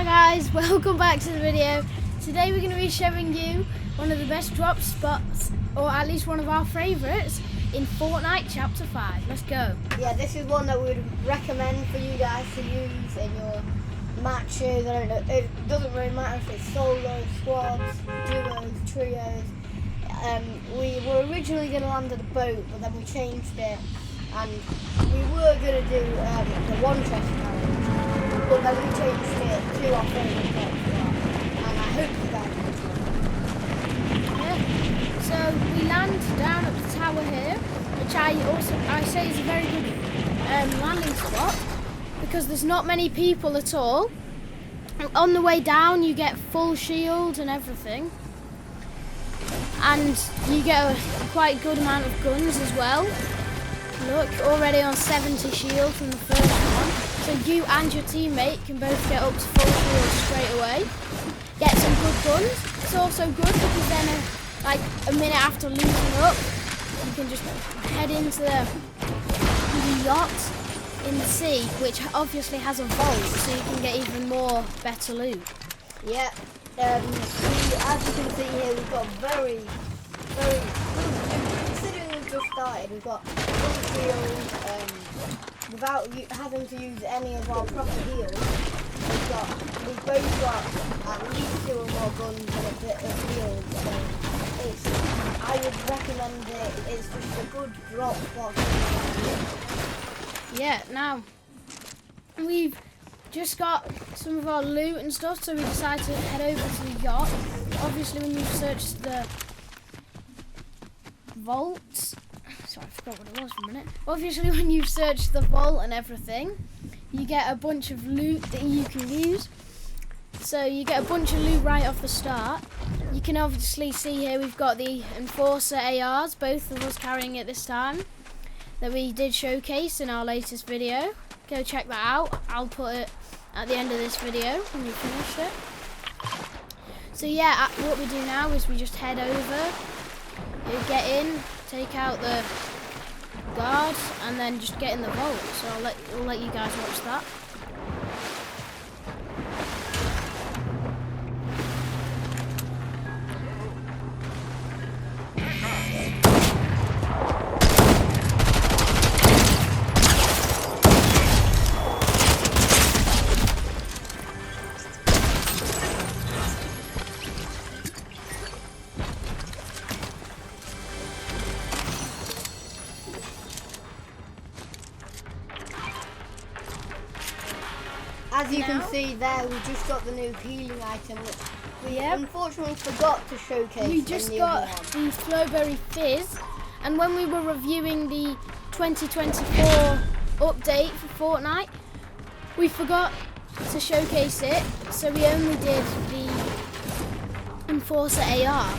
guys, welcome back to the video. Today we're going to be showing you one of the best drop spots, or at least one of our favourites, in Fortnite Chapter 5. Let's go. Yeah, this is one that we would recommend for you guys to use in your matches. I don't know, it doesn't really matter if it's solos, squads, duos, trios. We were originally going to land at a boat, but then we changed it, and we were going to do the one chest challenge, but then we changed it to our favourite drop spot, and I hope you guys enjoy. Yeah. So we land down at the tower here, which I say is a very good landing spot because there's not many people at all. On the way down you get full shield and everything, and you get a quite good amount of guns as well. Look, already on 70 shield from the first one, so you and your teammate can both get up to full shield straight away. Get some good guns. It's also good because then like a minute after losing up, you can just head into the yacht in the sea, which obviously has a vault, so you can get even more better loot. Yeah, as you can see here, we've got very, considering we've just started, we've got full shield, without having to use any of our proper heals. We've both got at least 2 or more guns and a bit of heals, so I would recommend it. It's just a good drop spot. Yeah, now we've just got some of our loot and stuff, so we decided to head over to the yacht. Obviously when you've searched the vaults, sorry I forgot what it was for a minute. Obviously when you've searched the vault and everything, you get a bunch of loot that you can use. So you get a bunch of loot right off the start. You can obviously see here we've got the Enforcer ARs, both of us carrying it this time, that we did showcase in our latest video. Go check that out. I'll put it at the end of this video when we finished it. So yeah, what we do now is we just head over, you get in, take out the guard, and then just get in the vault. So I'll let you guys watch that. As you can see there, we just got the new healing item, which we unfortunately forgot to showcase. We just got the Flowberry Fizz, and when we were reviewing the 2024 update for Fortnite, we forgot to showcase it, so we only did the Enforcer AR.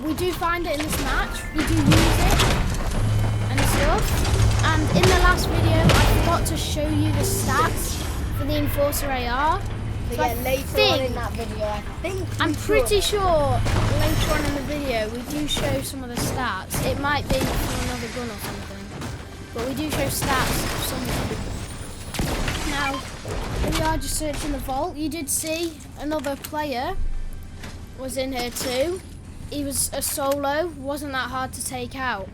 We do find it in this match, we do use it and stuff, and in the last video I forgot to show you the stats for the Enforcer AR. So yeah, later on in that video, I'm pretty sure later on in the video we do show some of the stats. It might be from another gun or something, but we do show stats of something. Now, we are just searching the vault. You did see another player was in here too. He was a solo, wasn't that hard to take out.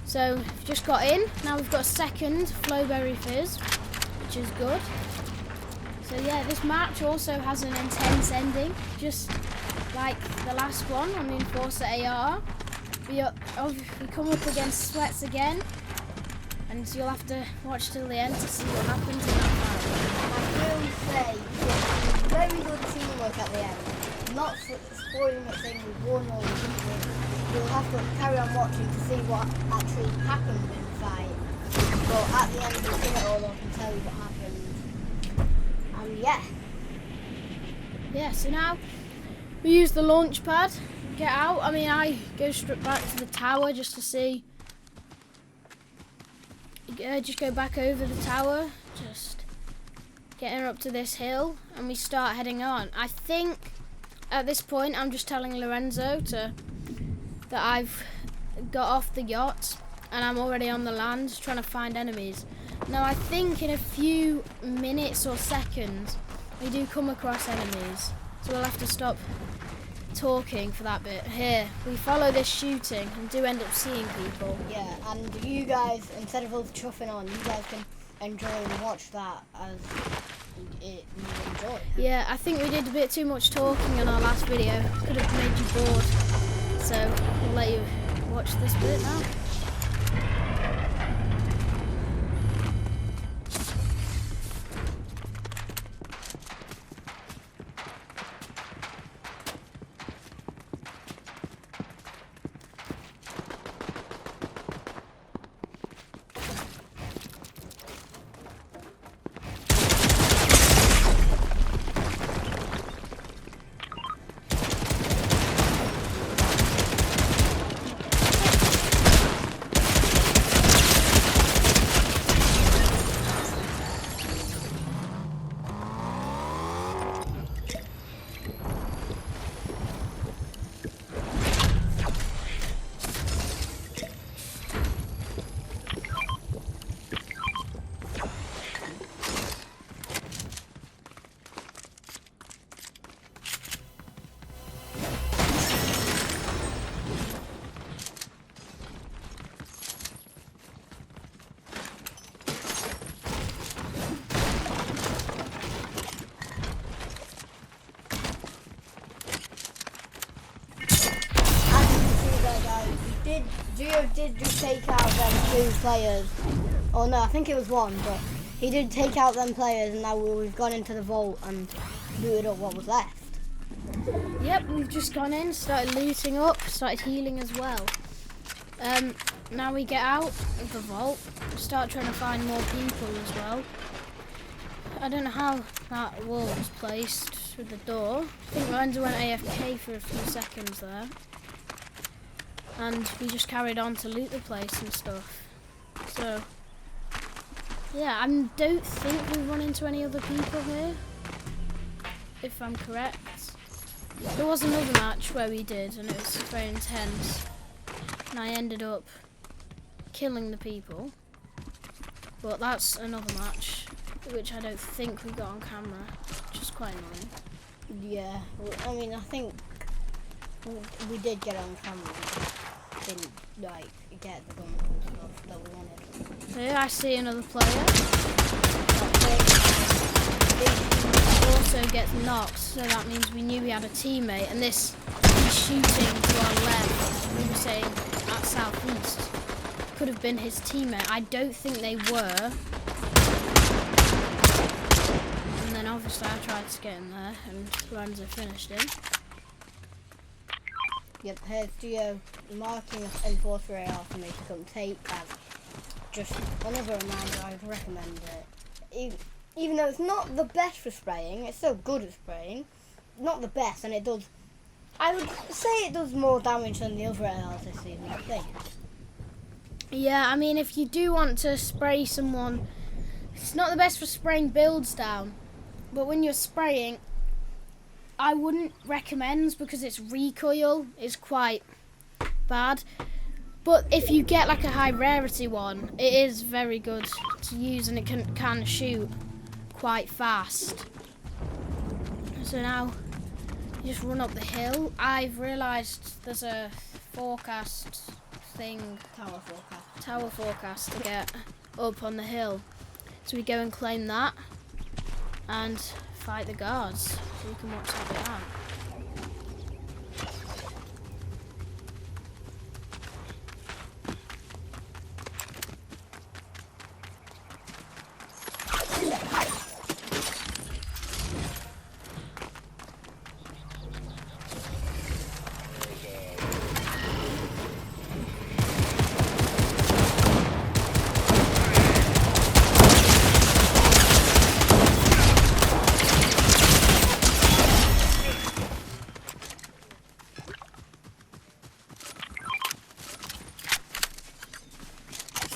So, we've just got in. Now we've got a second Flowberry Fizz, which is good. So yeah, this match also has an intense ending, just like the last one on the Enforcer AR. We come up against Sweats again, and you'll have to watch till the end to see what happens in that fight. I will say, it's very good teamwork at the end. Not spoiling it saying we won or we didn't win. You'll have to carry on watching to see what actually happened in the fight. But at the end of it all, I can tell you what happened. Yeah, so now we use the launch pad, get out. I mean, I go straight back to the tower just to see. Just go back over the tower, just getting up to this hill, and we start heading on. I think at this point I'm just telling Lorenzo that I've got off the yacht and I'm already on the land trying to find enemies. Now I think in a few minutes or seconds we do come across enemies, so we'll have to stop talking for that bit. Here, we follow this shooting and do end up seeing people. Yeah, and you guys, instead of us chuffing on, you guys can enjoy and watch that as you enjoy. Yeah, I think we did a bit too much talking in our last video. Could have made you bored. So we'll let you watch this bit now. Gio did just take out them 2 players. Oh no, I think it was 1, but he did take out them players, and now we've gone into the vault and looted up what was left. Yep, we've just gone in, started looting up, started healing as well. Now we get out of the vault, start trying to find more people as well. I don't know how that wall was placed with the door. I think Lorenzo went AFK for a few seconds there. And we just carried on to loot the place and stuff. So, yeah, I don't think we run into any other people here, if I'm correct. There was another match where we did, and it was very intense. And I ended up killing the people. But that's another match, which I don't think we got on camera, which is quite annoying. Yeah, I mean, I think we did get on camera. Didn't like get the gun and stuff that we wanted. So yeah, I see another player. He also gets knocked, so that means we knew we had a teammate, and this he's shooting to our left. We were saying at southeast. Could have been his teammate. I don't think they were. And then obviously I tried to get in there, and Lorenzo finished him. Yep, here's Gio marking enforcer AR for me to come take as just another reminder. I would recommend it. Even though it's not the best for spraying, it's still good at spraying. Not the best, and it does, I would say it does more damage than the other ARs this season, I think. Yeah, I mean, if you do want to spray someone, it's not the best for spraying builds down. But when you're spraying, I wouldn't recommend, because its recoil is quite bad. But if you get like a high rarity one, it is very good to use, and it can shoot quite fast. So now you just run up the hill. I've realised there's a forecast thing, tower forecast to get up on the hill. So we go and claim that and fight the guards, so you can watch that bit out.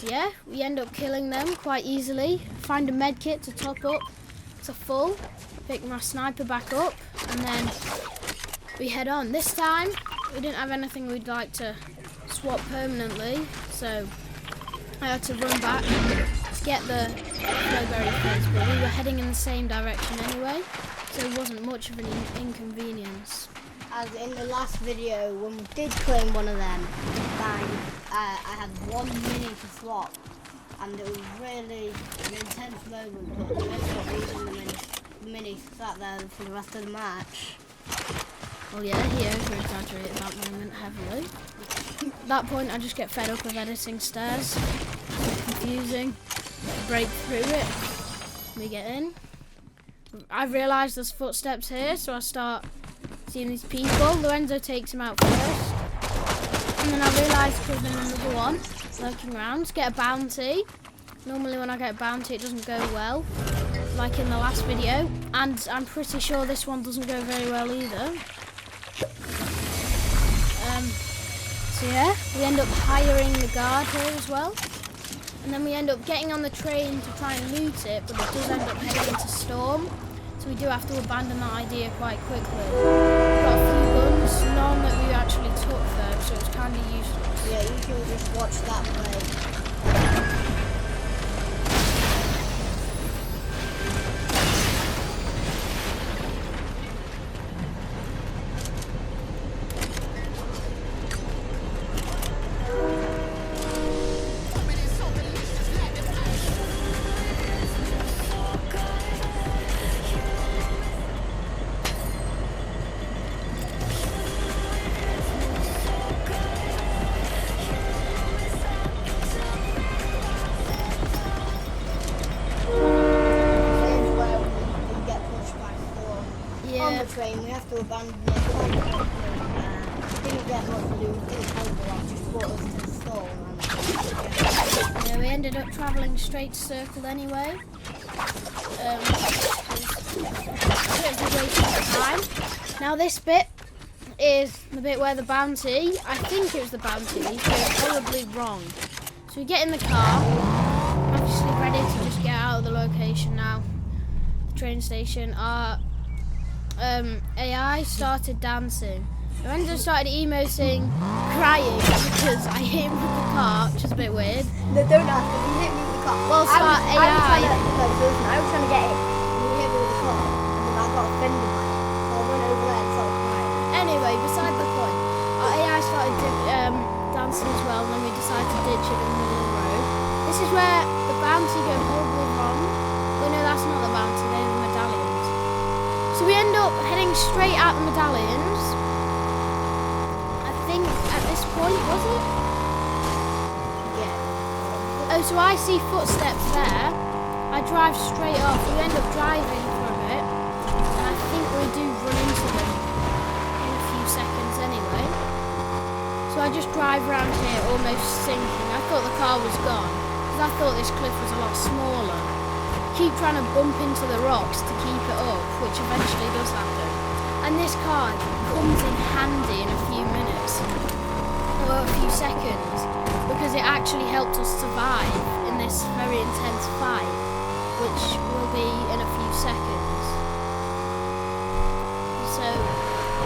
Yeah, we end up killing them quite easily. Find a med kit to top up to full. Pick my sniper back up, and then we head on. This time, we didn't have anything we'd like to swap permanently, so I had to run back get the blueberry fizz, but we were heading in the same direction anyway, so it wasn't much of an inconvenience. As in the last video, when we did claim one of them, bang, I had 1 mini to swap, and it was really an intense moment, but we ended up losing the mini sat there for the rest of the match. Well, yeah, he over-exaggerated that moment heavily. At that point, I just get fed up of editing stairs. It's confusing. Break through it. We get in. I realise there's footsteps here, so I start seeing these people. Lorenzo takes him out first. And then I realise there's been another one lurking around. Get a bounty. Normally when I get a bounty, it doesn't go well, like in the last video. And I'm pretty sure this one doesn't go very well either. So yeah, we end up hiring the guard here as well. And then we end up getting on the train to try and loot it, but it does end up heading into storm. So we do have to abandon that idea quite quickly. Got a few guns, none that we actually took though, so it's kind of useless. Yeah, you can just watch that play. Train, we have to abandon it. Didn't get much to do, didn't help a lot, just brought us to the stall. Yeah, we ended up travelling straight to Circle anyway. It's a waste of time. Now this bit is the bit where the bounty, I think it was the bounty, goes horribly wrong. So we get in the car, obviously ready to just get out of the location now. The train station. Our AI started dancing. Lorenzo started emoting, crying because I hit him with the car, which is a bit weird. No, don't ask him, he hit me with the car. Well, so our AI... I was trying to get it, and he hit me with the car, and then I got offended by it. So I went over there and started crying. Anyway, beside the point, our AI started dancing as well, and then we decided to ditch it in the middle of the road. This is where the bounty goes horribly wrong. Well, no, that's not the bounty, they're the medallions. So we end up heading straight at the medallions. I think at this point, was it? Yeah. Oh, so I see footsteps there. I drive straight off. We end up driving for a bit. And I think we do run into them in a few seconds anyway. So I just drive around here almost sinking. I thought the car was gone, because I thought this cliff was a lot smaller. Keep trying to bump into the rocks to keep it up, which eventually does happen. And this car comes in handy in a few minutes, or a few seconds, because it actually helped us survive in this very intense fight, which will be in a few seconds. So,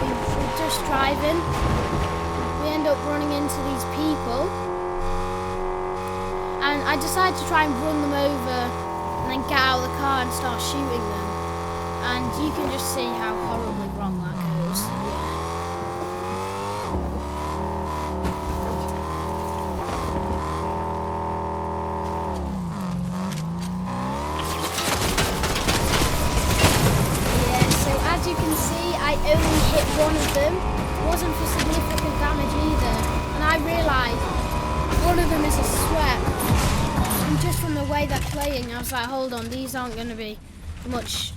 we're just driving, we end up running into these people, and I decide to try and run them over and then get out of the car and start shooting them. And you can just see how horribly wrong that goes. Yeah, so as you can see, I only hit one of them. It wasn't for significant damage either. And I realised one of them is a sweat. And just from the way they're playing, I was like, hold on, these aren't going to be much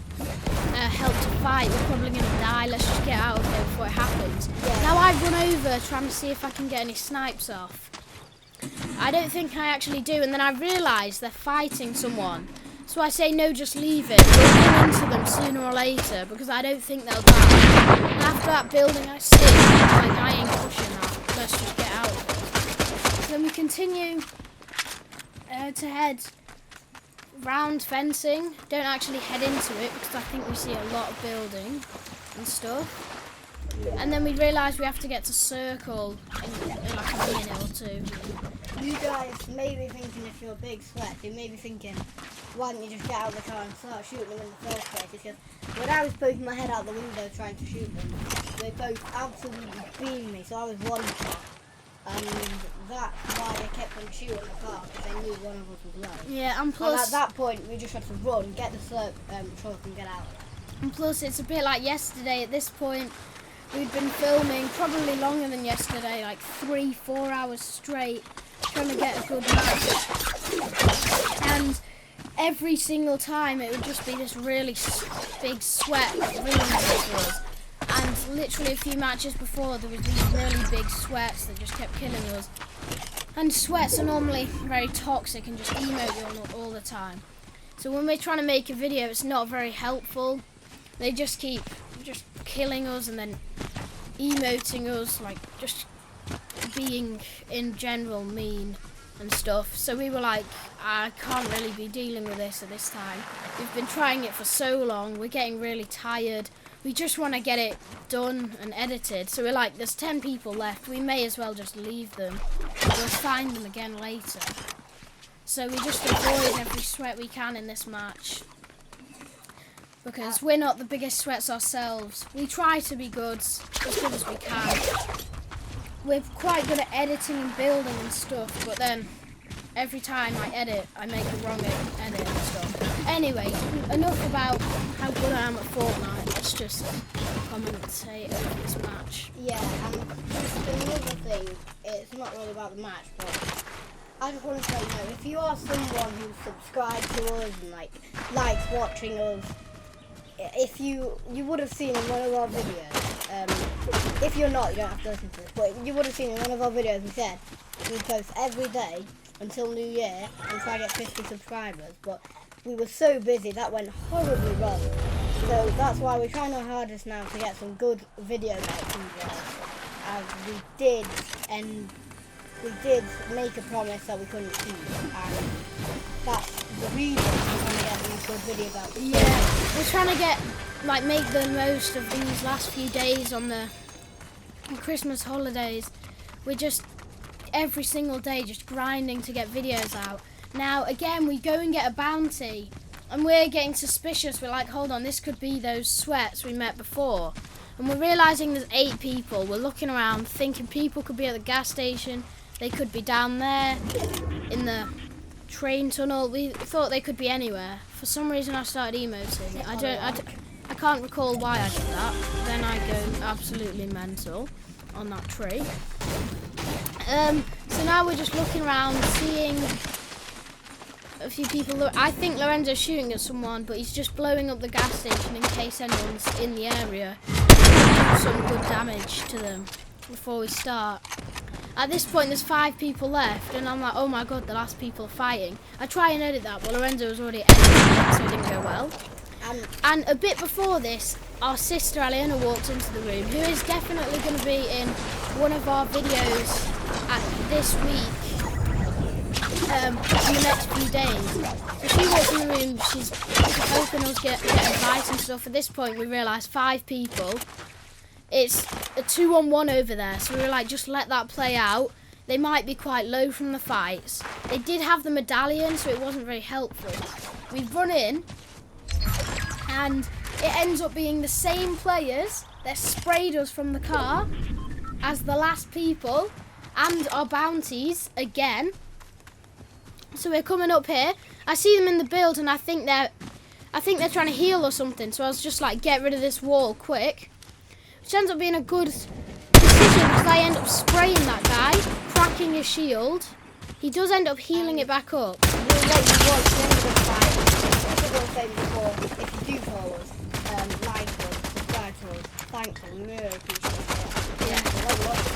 help to fight. We're probably going to die. Let's just get out of here before it happens. Yeah. Now I run over trying to see if I can get any snipes off. I don't think I actually do, and then I realise they're fighting someone. So I say, no, just leave it. We'll run into them sooner or later, because I don't think they'll die. And after that building I see, like, I ain't pushing that. Let's just get out of it. Then we continue to head round fencing. Don't actually head into it because I think we see a lot of building and stuff. And then we realised we have to get to circle in like a minute or two. You guys may be thinking if you're a big sweat, you may be thinking, why don't you just get out of the car and start shooting them in the first place? Because when I was poking my head out the window trying to shoot them, they both absolutely beamed me, so I was one shot. And that's why I kept on shooting the car, because I knew one of us was low. Yeah, and plus... And at that point, we just had to run, get the truck and get out. And plus, it's a bit like yesterday. At this point, we'd been filming probably longer than yesterday, like 3-4 hours straight, trying to get a good match. And every single time, it would just be this really big sweat ruining it for us. And literally a few matches before, there was these really big sweats that just kept killing us. And sweats are normally very toxic and just emote you all the time. So when we're trying to make a video, it's not very helpful. They just keep killing us and then emoting us, like just being in general mean and stuff. So we were like, I can't really be dealing with this at this time. We've been trying it for so long, we're getting really tired. We just want to get it done and edited. So we're like, there's 10 people left, we may as well just leave them. We'll find them again later. So we just avoid every sweat we can in this match. Because we're not the biggest sweats ourselves. We try to be good, as good as we can. We're quite good at editing and building and stuff, but then every time I edit, I make a wrong edit and stuff. Anyway, enough about how good I am at Fortnite. Let's just commentate over this match. Yeah, and just another thing, it's not really about the match, but I just want to let you know, if you are someone who subscribes to us and likes watching us, if you would have seen in one of our videos, if you're not, you don't have to listen to this, but you would have seen in one of our videos we said we post every day until New Year and try to get 50 subscribers, but we were so busy that went horribly wrong. So that's why we're trying our hardest now to get some good video making videos, as we did make a promise that we couldn't keep, and that's the reason we're trying to get these good videos out. Yeah, we're trying to get, make the most of these last few days on the Christmas holidays. We're just, every single day, just grinding to get videos out. Now, again, we go and get a bounty, and we're getting suspicious. We're like, hold on, this could be those sweats we met before. And we're realising there's 8 people. We're looking around, thinking people could be at the gas station. They could be down there in the train tunnel. We thought they could be anywhere. For some reason, I started emoting. I can't recall why I did that. Then I go absolutely mental on that tree. So now we're just looking around, seeing a few people. I think Lorenzo's shooting at someone, but he's just blowing up the gas station in case anyone's in the area. Do some good damage to them before we start. At this point, there's 5 people left, and I'm like, oh my god, the last people are fighting. I try and edit that, but Lorenzo was already editing it, so it didn't go well. And a bit before this, our sister Aliana walked into the room, who is definitely going to be in one of our videos this week, in the next few days. So she walked in the room, she's helping us get advice and stuff. At this point, we realised 5 people. It's a 2-on-1 over there, so we were like, just let that play out. They might be quite low from the fights. They did have the medallion, so it wasn't very helpful. We run in, and it ends up being the same players that sprayed us from the car as the last people, and our bounties again. So we're coming up here. I see them in the build, and I think they're trying to heal or something. So I was just like, get rid of this wall quick. Which ends up being a good decision because I end up spraying that guy, cracking his shield. He does end up healing it back up. We'll let you watch the end of the fight. As I was saying before, if you do follow us, like us, subscribe to us, thank you, we really appreciate it. Yeah. We'll let you watch it.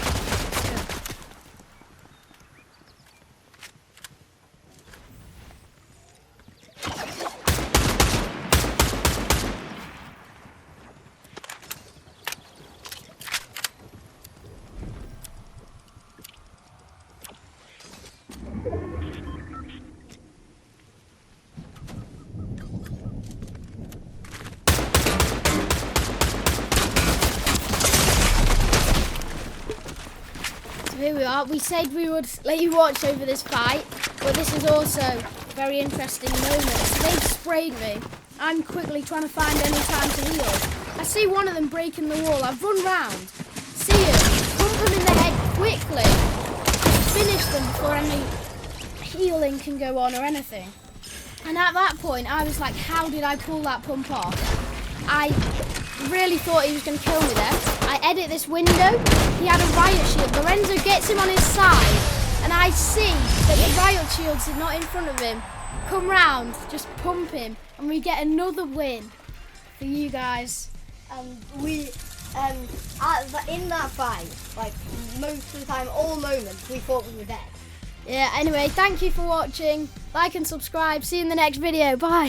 Here we are. We said we would let you watch over this fight, but this is also a very interesting moment. So they've sprayed me. I'm quickly trying to find any time to heal. I see one of them breaking the wall. I've run round. See him. Pump him in the head quickly. Finish them before any healing can go on or anything. And at that point, I was like, how did I pull that pump off? I really thought he was going to kill me there. I edit this window. He had a riot shield. Lorenzo gets him on his side. And I see that the riot shield's not in front of him. Come round, just pump him. And we get another win for you guys. We, in that fight, like most of the time, all moments, we thought we were dead. Yeah, anyway, thank you for watching. Like and subscribe. See you in the next video. Bye.